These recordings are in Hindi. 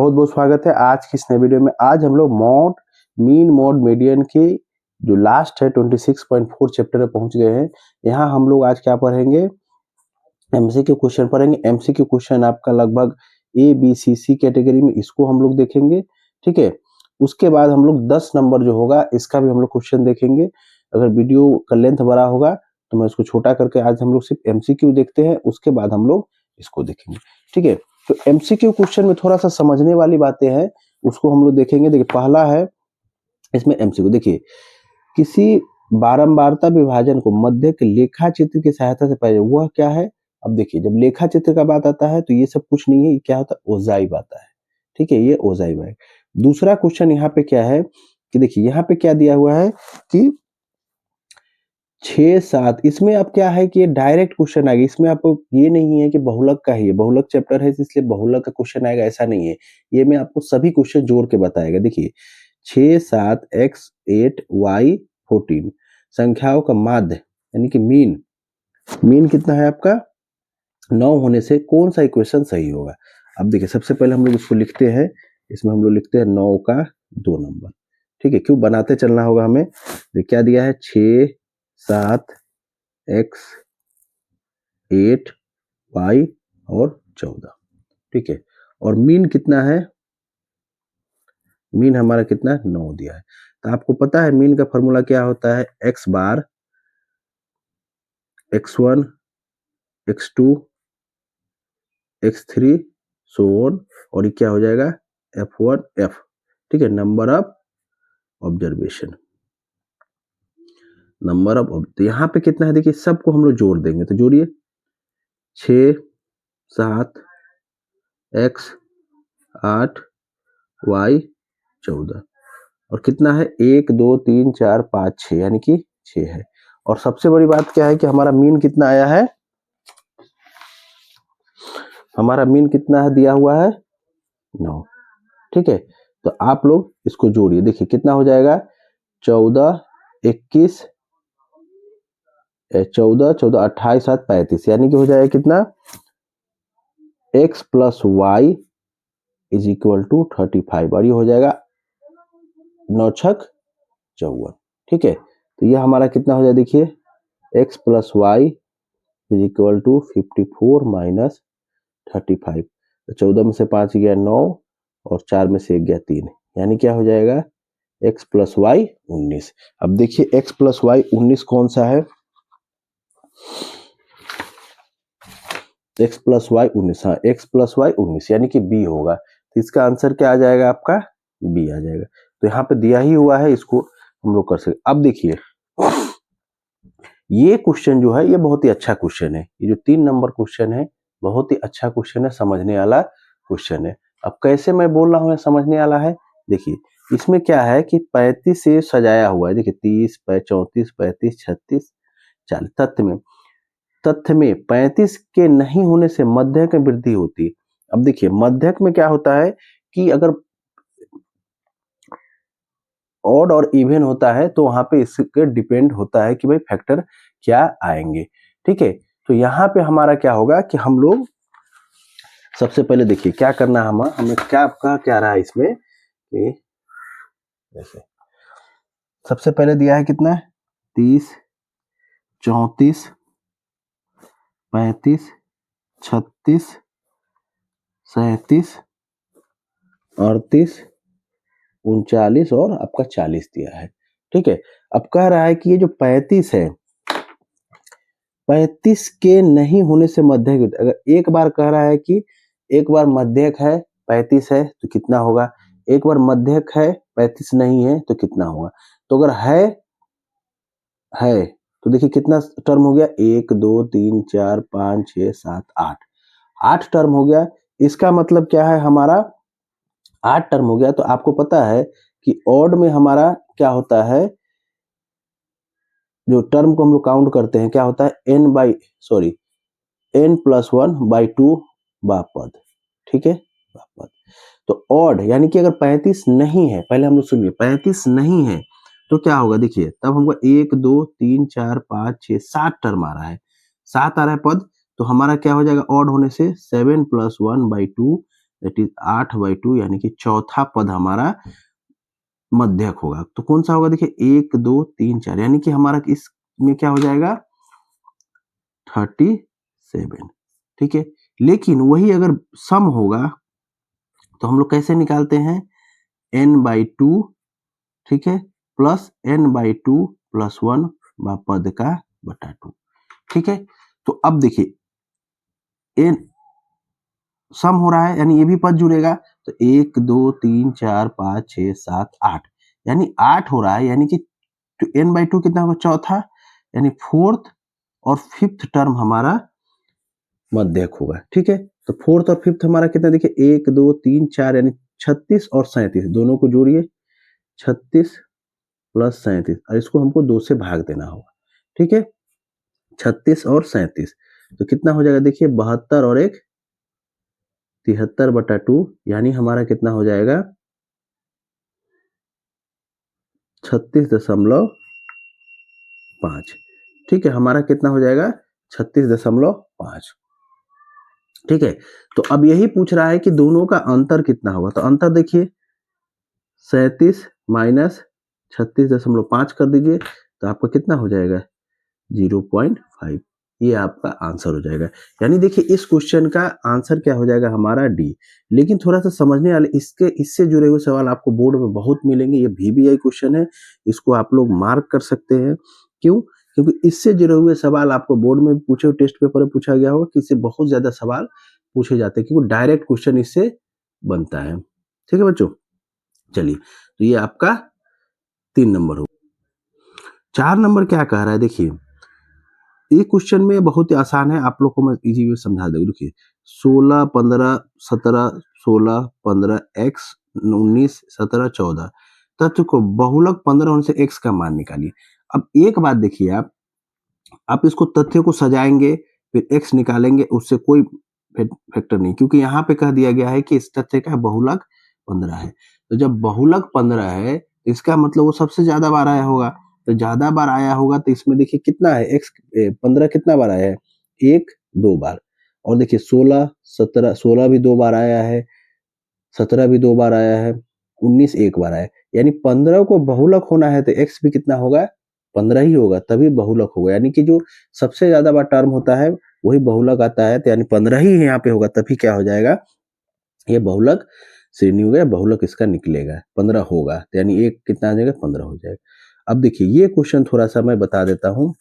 बहुत बहुत स्वागत है आज की इस नए वीडियो में। आज हम लोग मीन मोड मीडियन की जो लास्ट है 26.4 चैप्टर में पहुंच गए हैं। यहाँ हम लोग आज क्या पढ़ेंगे, एमसीक्यू क्वेश्चन पढ़ेंगे। एमसीक्यू क्वेश्चन आपका लगभग ABCC कैटेगरी में, इसको हम लोग देखेंगे, ठीक है। उसके बाद हम लोग 10 नंबर जो होगा इसका भी हम लोग क्वेश्चन देखेंगे। अगर वीडियो का लेंथ बड़ा होगा तो मैं इसको छोटा करके आज हम लोग सिर्फ एमसीक्यू देखते हैं, उसके बाद हम लोग इसको देखेंगे, ठीक है। तो एमसीक्यू क्वेश्चन में थोड़ा सा समझने वाली बातें हैं, उसको हम लोग देखेंगे। देखिए पहला है इसमें एमसीक्यू, देखिए किसी बारंबारता विभाजन को मध्य के लेखा चित्र की सहायता से पाया जाए, वह क्या है। अब देखिए जब लेखा चित्र का बात आता है तो ये सब कुछ नहीं है, ये क्या होता है, ओजाइव आता है, ठीक है, ये ओजाइव है। दूसरा क्वेश्चन यहाँ पे क्या है कि देखिए यहाँ पे क्या दिया हुआ है कि 6-7, इसमें अब क्या है कि ये डायरेक्ट क्वेश्चन आएगा। इसमें आपको ये नहीं है कि बहुलक का ही है, बहुलक चैप्टर है इसलिए बहुलक का क्वेश्चन आएगा, ऐसा नहीं है। ये मैं आपको सभी क्वेश्चन जोड़ के बताएगा। देखिए 6, 7, x, 8, y, 14 संख्याओं का माध्य यानी कि मीन कितना है आपका 9 होने से कौन सा इक्वेशन सही होगा। अब देखिए सबसे पहले हम लोग इसको लिखते हैं, इसमें हम लोग लिखते हैं 9 का 2 नंबर, ठीक है। क्यों बनाते चलना होगा हमें। क्या दिया है 6, 7, x, 8, y और 14, ठीक है। और मीन कितना है, मीन हमारा कितना 9 दिया है। तो आपको पता है मीन का फॉर्मूला क्या होता है, x bar x1 x2 x3 so on, और ये क्या हो जाएगा f1 f, ठीक है, number of observation, number of. तो यहाँ पे कितना है देखिए, सबको हम लोग जोड़ देंगे, तो जोड़िए 6, 7, x, 8, y, 14 और कितना है 1, 2, 3, 4, 5, 6 यानी कि 6 है। और सबसे बड़ी बात क्या है कि हमारा मीन कितना आया है, हमारा मीन कितना है दिया हुआ है 9, ठीक है। तो आप लोग इसको जोड़िए, देखिए कितना हो जाएगा 14, 21, 14, 28, 7, 35 यानी कि हो जाएगा कितना x plus y is equal to 35 और ये हो जाएगा 9 छक 54, ठीक है। तो ये हमारा कितना हो जाए देखिए x plus y is equal to 54 minus 35। तो 14 में से 5 गया 9 और 4 में से 1 गया 3, यानी क्या हो जाएगा x प्लस वाई 19। अब देखिए x प्लस वाई 19 कौन सा है, x प्लस वाई 19, हाँ x प्लस वाई 19 यानी कि b होगा। तो इसका आंसर क्या आ जाएगा आपका b आ जाएगा। तो यहाँ पे दिया ही हुआ है, इसको हम लोग कर सकते। अब देखिए ये क्वेश्चन जो है ये बहुत ही अच्छा क्वेश्चन है, ये जो 3 नंबर क्वेश्चन है बहुत ही अच्छा क्वेश्चन है, समझने वाला क्वेश्चन है। अब कैसे मैं बोल रहा हूँ समझने वाला है, देखिए इसमें क्या है कि 35 से सजाया हुआ है, देखिए 30, 34, 35, 36, 40 तथ्य में 35 के नहीं होने से मध्यक में वृद्धि होती है। अब देखिए मध्यक में क्या होता है कि अगर ऑड और इवन होता है तो वहां पे इसके डिपेंड होता है कि भाई फैक्टर क्या आएंगे, ठीक है। तो यहाँ पे हमारा क्या होगा कि हम लोग सबसे पहले देखिए क्या करना है, हमें क्या रहा है इसमें कि जैसे सबसे पहले दिया है कितना 30, 34, 35, 36, 37, 38, 39 और आपका 40 दिया है, ठीक है। अब कह रहा है कि ये जो 35 है 35 के नहीं होने से मध्यक, अगर एक बार कह रहा है कि एक बार मध्यक है 35 है तो कितना होगा, एक बार मध्यक है 35 नहीं है तो कितना होगा। तो अगर है तो देखिए कितना टर्म हो गया 1, 2, 3, 4, 5, 6, 7, 8 टर्म हो गया। इसका मतलब क्या है हमारा 8 टर्म हो गया। तो आपको पता है कि ऑड में हमारा क्या होता है, जो टर्म को हम लोग काउंट करते हैं क्या होता है n+1/2 पद, ठीक है पद। तो ऑड यानी कि अगर 35 नहीं है, पहले हम लोग सुनिए 35 नहीं है तो क्या होगा, देखिए तब हमको 1, 2, 3, 4, 5, 6, 7 टर्म आ रहा है, 7 आ रहा है पद। तो हमारा क्या हो जाएगा ऑड होने से 7+1/2 दैट इज 8/2 यानी कि चौथा पद हमारा मध्यक होगा। तो कौन सा होगा देखिए 1 2 3 4 यानी कि हमारा इसमें क्या हो जाएगा 37। ठीक है, लेकिन वही अगर सम होगा तो हम लोग कैसे निकालते हैं n/2 ठीक है प्लस n/2 प्लस 1 पद का बटा 2। ठीक है, तो अब देखिए n सम हो रहा है यानी ये भी पद जुड़ेगा तो 1 2 3 4 5 6 7 8 यानी 8 हो रहा है यानी कि n/2 कितना होगा चौथा यानी फोर्थ और फिफ्थ टर्म हमारा मध्यक होगा। ठीक है, तो फोर्थ और फिफ्थ हमारा कितना देखिए 1 2 3 4 यानी 36 और 37 दोनों को जोड़िए 36 प्लस 37 और इसको हमको 2 से भाग देना होगा। ठीक है, 36 और 37 तो कितना हो जाएगा देखिए 72 और 1 73/2 यानी हमारा कितना हो जाएगा 36.5। ठीक है, हमारा कितना हो जाएगा 36.5। ठीक है, तो अब यही पूछ रहा है कि दोनों का अंतर कितना होगा तो अंतर देखिए 37 माइनस 36.5 कर दीजिए तो आपका कितना हो जाएगा 0.5। ये आपका आंसर हो जाएगा। यानी देखिए इस क्वेश्चन का आंसर क्या हो जाएगा हमारा डी। लेकिन थोड़ा सा समझने वाले इससे जुड़े हुए सवाल आपको बोर्ड में बहुत मिलेंगे। ये VBI क्वेश्चन है, इसको आप लोग मार्क कर सकते हैं। क्यों? क्योंकि इससे जुड़े हुए सवाल आपको बोर्ड में पूछे टेस्ट पेपर में पूछा गया होगा कि इससे बहुत ज्यादा सवाल पूछे जाते हैं क्योंकि डायरेक्ट क्वेश्चन इससे बनता है। ठीक है बच्चों, चलिए तो ये आपका 3 नंबर हो। 4 नंबर क्या कह रहा है देखिए, ये क्वेश्चन में बहुत ही आसान है, आप लोग को मैं इजी वे समझा दूं। देखिए 16 15 17 16 15 x 19 17 14 तत्व को बहुलक 15 होने से x का मान निकालिए। अब एक बात देखिए आप इसको तथ्य को सजाएंगे फिर x निकालेंगे उससे कोई फैक्टर नहीं क्योंकि यहाँ पे कह दिया गया है कि इस तथ्य का बहुलक 15 है। तो जब बहुलक 15 है इसका मतलब वो सबसे ज्यादा बार आया होगा, तो ज्यादा बार आया होगा तो इसमें देखिए कितना है x 15 कितना बार आया है 1 2 बार और देखिए 16 17 16 भी 2 बार आया है 17 भी 2 बार आया है 19 एक बार आया है यानी 15 को बहुलक होना है तो x भी कितना होगा 15 ही होगा तभी बहुलक होगा। यानी कि जो सबसे ज्यादा बार टर्म होता है वही बहुलक आता है तो यानी 15 ही यहाँ पे होगा तभी क्या हो जाएगा ये बहुलक श्रेणी हो गया, बहुलक इसका निकलेगा 15 होगा तो यानी एक कितना आ जाएगा 15 हो जाएगा। अब देखिए ये क्वेश्चन थोड़ा सा मैं बता देता हूं।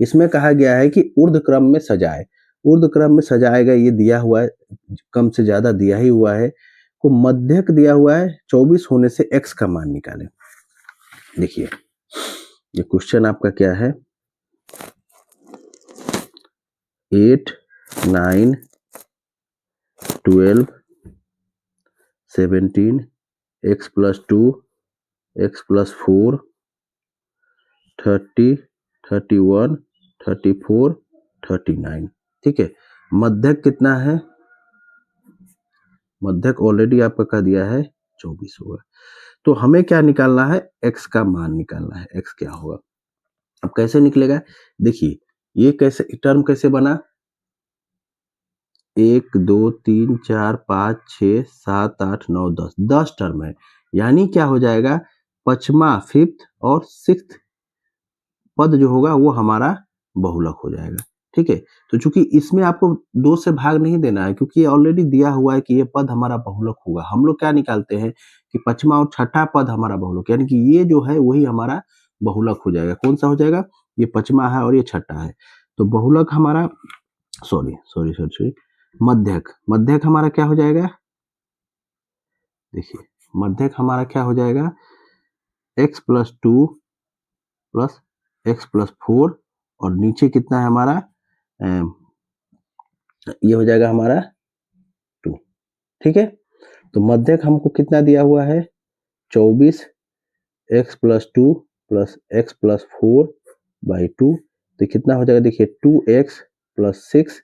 इसमें कहा गया है कि ऊर्ध्व क्रम में सजाए, ऊर्ध्व क्रम में सजाएगा ये दिया हुआ है, कम से ज्यादा दिया ही हुआ है, को मध्यक दिया हुआ है 24 होने से x का मान निकालें। देखिए ये क्वेश्चन आपका क्या है 8 9 12 17 x प्लस 2 x प्लस 4 30 31 34 39। ठीक है, मध्यक कितना है मध्यक ऑलरेडी आपका कह दिया है 24 होगा। तो हमें क्या निकालना है x का मान निकालना है, x क्या होगा। अब कैसे निकलेगा देखिए ये कैसे टर्म कैसे बना 1 2 3 4 5 6 7 8 9 10 10 टर्म है यानी क्या हो जाएगा पचमा फिफ्थ और सिक्स्थ पद जो होगा वो हमारा बहुलक हो जाएगा। ठीक है, तो चूंकि इसमें आपको 2 से भाग नहीं देना है क्योंकि ये ऑलरेडी दिया हुआ है कि ये पद हमारा बहुलक होगा। हम लोग क्या निकालते हैं कि पचमा और छठा पद हमारा बहुलक यानी कि ये जो है वही हमारा बहुलक हो जाएगा। कौन सा हो जाएगा ये पचमा है और ये छठा है तो बहुलक हमारा सॉरी मध्यक मध्यक हमारा क्या हो जाएगा देखिए मध्यक हमारा क्या हो जाएगा x plus 2 plus x plus 4 और नीचे कितना है हमारा ये हो जाएगा हमारा 2। ठीक है, तो मध्यक हमको कितना दिया हुआ है 24 x plus 2 plus x plus 4 by 2 तो कितना हो जाएगा देखिए 2x प्लस 6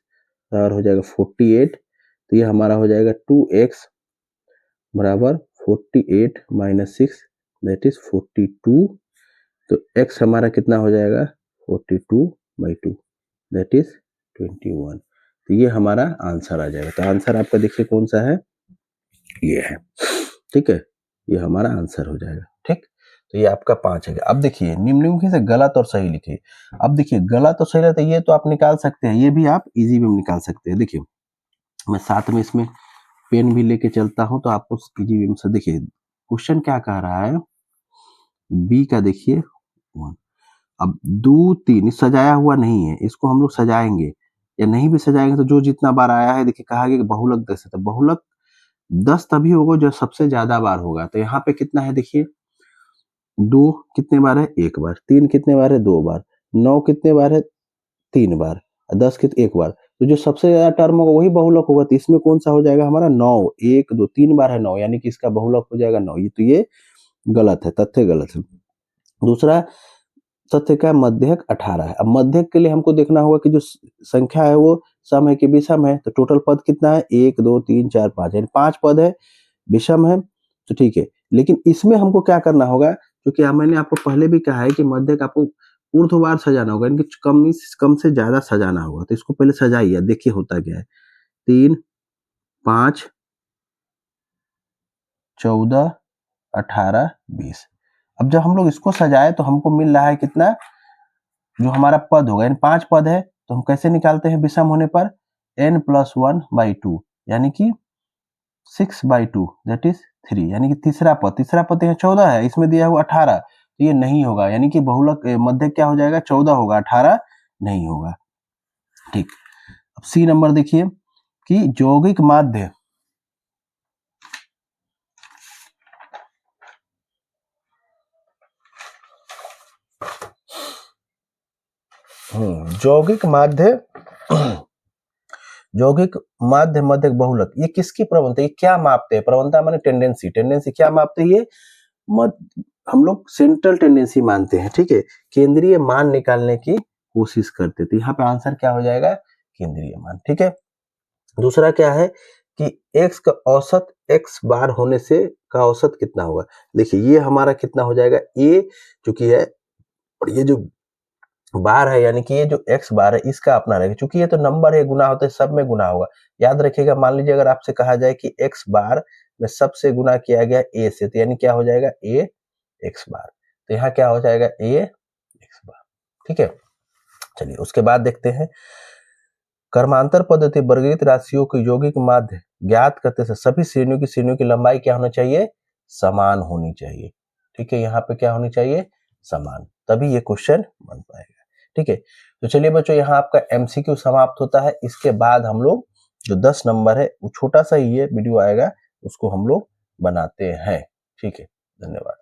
और हो जाएगा 48 तो ये हमारा हो जाएगा 2x बराबर 48 माइनस 6 दैट इज 42। तो x हमारा कितना हो जाएगा 42 बाई 2 दैट इज 21। तो ये हमारा आंसर आ जाएगा। तो आंसर आपका देखिए कौन सा है, ये है, ठीक है, ये हमारा आंसर हो जाएगा। ठीक, तो ये आपका 5 है। अब देखिए निम्नलिखित से गलत और सही लिखिए। अब देखिए गलत और सही रहता है, ये तो आप निकाल सकते हैं, ये भी आप इजी वे में निकाल सकते हैं। देखिए मैं साथ में इसमें पेन भी लेके चलता हूं, तो आपको इजी वे में से देखिए क्वेश्चन क्या कह रहा है, बी का देखिए 1। अब 2 3 सजाया हुआ नहीं है, इसको हम लोग सजाएंगे, या नहीं भी सजाएंगे तो जो जितना बार आया है, देखिए कहा गया कि बहुलक 10 है, तो बहुलक 10 तभी होगा जो सबसे ज्यादा बार होगा। तो यहाँ पे कितना है देखिए, 2 कितने बार है, 1 बार, 3 कितने बार है, 2 बार, 9 कितने बार है, 3 बार, 10 कितने 1 बार। तो जो सबसे ज्यादा टर्म होगा वही बहुलक होगा। तो इसमें कौन सा हो जाएगा हमारा, 9, 1 2 3 बार है 9, यानी कि इसका बहुलक हो जाएगा 9। ये तो ये गलत है, तथ्य गलत है। दूसरा तथ्य का मध्यक 18 है। अब मध्यक के लिए हमको देखना होगा कि जो संख्या है वो सम है कि विषम है। तो टोटल पद कितना है, 1 2 3 4 5, यानी 5 पद है, विषम है, तो ठीक है। लेकिन इसमें हमको क्या करना होगा, क्योंकि मैंने आपको पहले भी कहा है कि मध्यक आपको ऊर्ध्ववार सजाना होगा, यानी कि कम से ज्यादा सजाना होगा। तो इसको पहले सजाइए, देखिए होता क्या है, 3 5 14 18 20। अब जब हम लोग इसको सजाए तो हमको मिल रहा है कितना, जो हमारा पद होगा, यानी 5 पद है, तो हम कैसे निकालते हैं विषम होने पर, n+1/2, यानी कि 6/2 दैट इज 3, यानी कि तीसरा पद यहाँ 14 है, इसमें दिया हुआ 18, तो ये नहीं होगा, यानी कि बहुलक मध्यक क्या हो जाएगा, 14 होगा, 18 नहीं होगा। ठीक, अब सी नंबर देखिए कि यौगिक माध्य यौगिक माध्य यौगिक माध्य मध्यक बहुलक, ये किसकी प्रवणता, ये क्या मापते हैं, प्रवणता माने टेंडेंसी, टेंडेंसी क्या मापते हैं, ये हम लोग सेंट्रल टेंडेंसी मानते हैं, ठीक है, केंद्रीय मान निकालने की कोशिश करते थे। यहाँ पे आंसर क्या हो जाएगा, केंद्रीय मान। ठीक है, दूसरा क्या है कि x का औसत x बार होने से का औसत कितना होगा। देखिए ये हमारा कितना हो जाएगा, a चूंकि है, और ये जो बार है, यानी कि ये जो x बार है इसका अपना रहेगा, क्योंकि ये तो नंबर है, गुना होता है, सब में गुना होगा। याद रखिएगा, मान लीजिए अगर आपसे कहा जाए कि x बार में सबसे गुना किया गया a से, तो यानी क्या हो जाएगा, a x बार। तो यहाँ क्या हो जाएगा, a x बार। ठीक है, चलिए उसके बाद देखते हैं, क्रमांतर पद्धति वर्गीकृत राशियों के यौगिक माध्य ज्ञात करते से सभी श्रेणियों की लंबाई क्या होनी चाहिए, समान होनी चाहिए। ठीक है, यहाँ पे क्या होनी चाहिए, समान, तभी ये क्वेश्चन बन पाएगा। ठीक है, तो चलिए बच्चों, यहाँ आपका एमसीक्यू समाप्त होता है। इसके बाद हम लोग जो 10 नंबर है वो छोटा सा ही ये वीडियो आएगा, उसको हम लोग बनाते हैं। ठीक है, धन्यवाद।